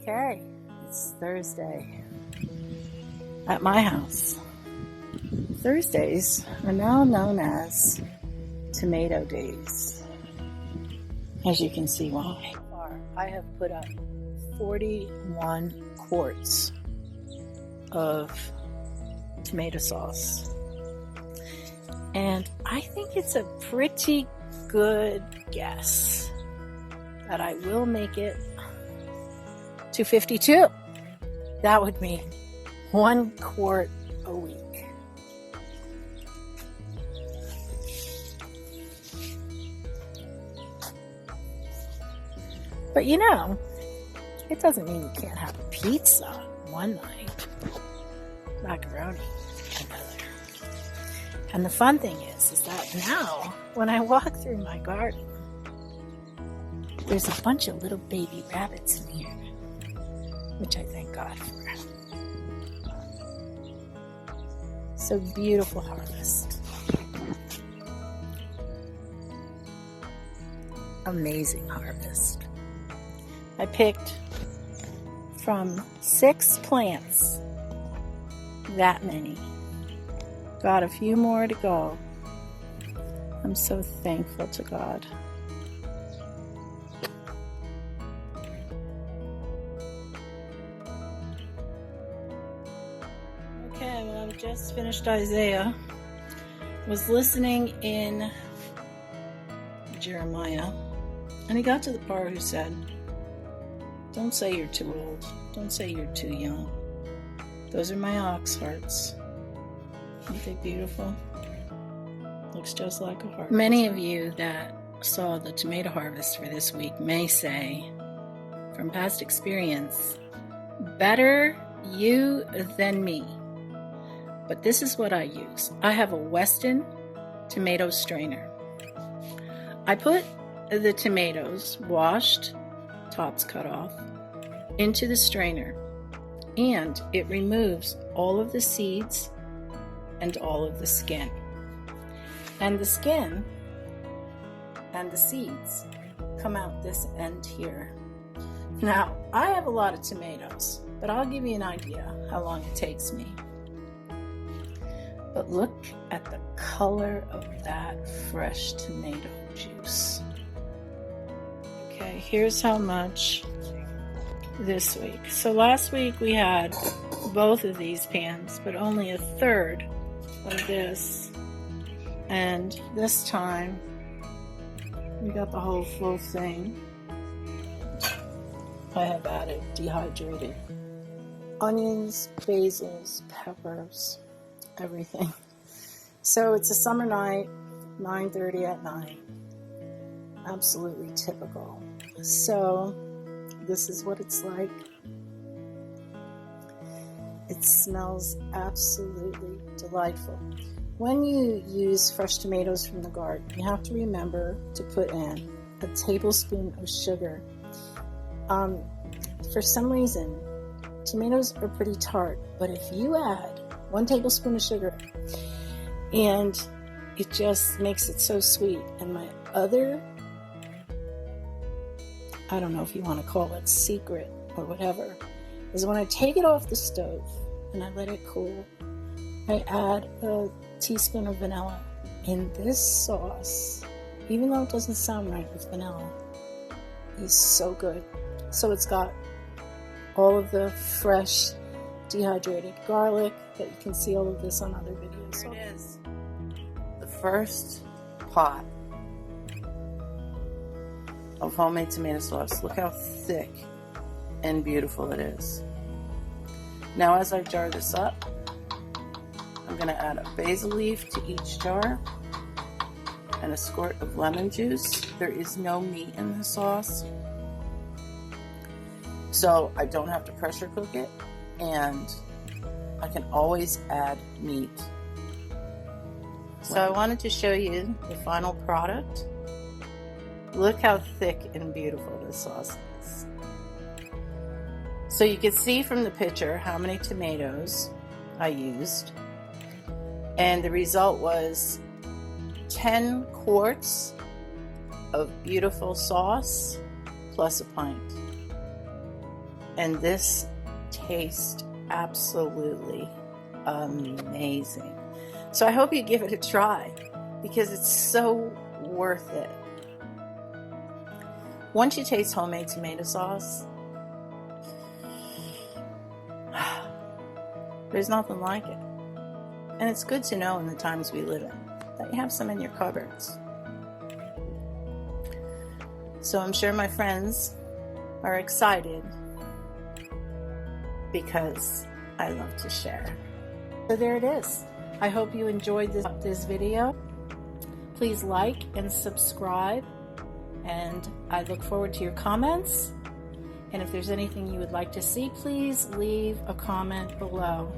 Okay, it's Thursday at my house. Thursdays are now known as tomato days, as you can see why. I have put up 41 quarts of tomato sauce, and I think it's a pretty good guess that I will make it to 52. That would mean 1 quart a week. But you know, it doesn't mean you can't have a pizza one night, macaroni another. And the fun thing is that now when I walk through my garden, there's a bunch of little baby rabbits in here, which I thank God for. So beautiful harvest. Amazing harvest. I picked from 6 plants, that many. Got a few more to go. I'm so thankful to God. Okay, well, I've just finished Isaiah. Was listening in Jeremiah, and he got to the part who said, "Don't say you're too old. Don't say you're too young. Those are my ox hearts. Aren't they beautiful? Looks just like a heart." Many of you that saw the tomato harvest for this week may say, from past experience, better you than me. But this is what I use. I have a Weston tomato strainer. I put the tomatoes, washed, tops cut off, into the strainer, and it removes all of the seeds and all of the skin. And the skin and the seeds come out this end here. Now, I have a lot of tomatoes, but I'll give you an idea how long it takes me. But look at the color of that fresh tomato juice. Okay, here's how much this week. So last week we had both of these pans, but only a third of this. And this time we got the whole full thing. I have added dehydrated onions, basils, peppers, everything. So it's a summer night, 9:30 at night. Absolutely typical. So this is what it's like. It smells absolutely delightful. When you use fresh tomatoes from the garden, you have to remember to put in a tablespoon of sugar. For some reason, tomatoes are pretty tart, but if you add 1 tablespoon of sugar, and it just makes it so sweet. And my other, I don't know if you want to call it secret or whatever, is when I take it off the stove and I let it cool, I add a teaspoon of vanilla. And this sauce, even though it doesn't sound right with vanilla, is so good. So it's got all of the fresh dehydrated garlic that you can see all of this on other videos. Here it is. The first pot of homemade tomato sauce. Look how thick and beautiful it is. Now as I jar this up, I'm going to add a basil leaf to each jar and a squirt of lemon juice. There is no meat in the sauce, so I don't have to pressure cook it, and I can always add meat. So I wanted to show you the final product. Look how thick and beautiful this sauce is. So you can see from the picture how many tomatoes I used, and the result was 10 quarts of beautiful sauce plus a pint. And this tastes absolutely amazing. So I hope you give it a try because it's so worth it. Once you taste homemade tomato sauce, there's nothing like it. And it's good to know in the times we live in that you have some in your cupboards. So I'm sure my friends are excited because I love to share. So there it is. I hope you enjoyed this video. Please like and subscribe, and I look forward to your comments. And if there's anything you would like to see, please leave a comment below.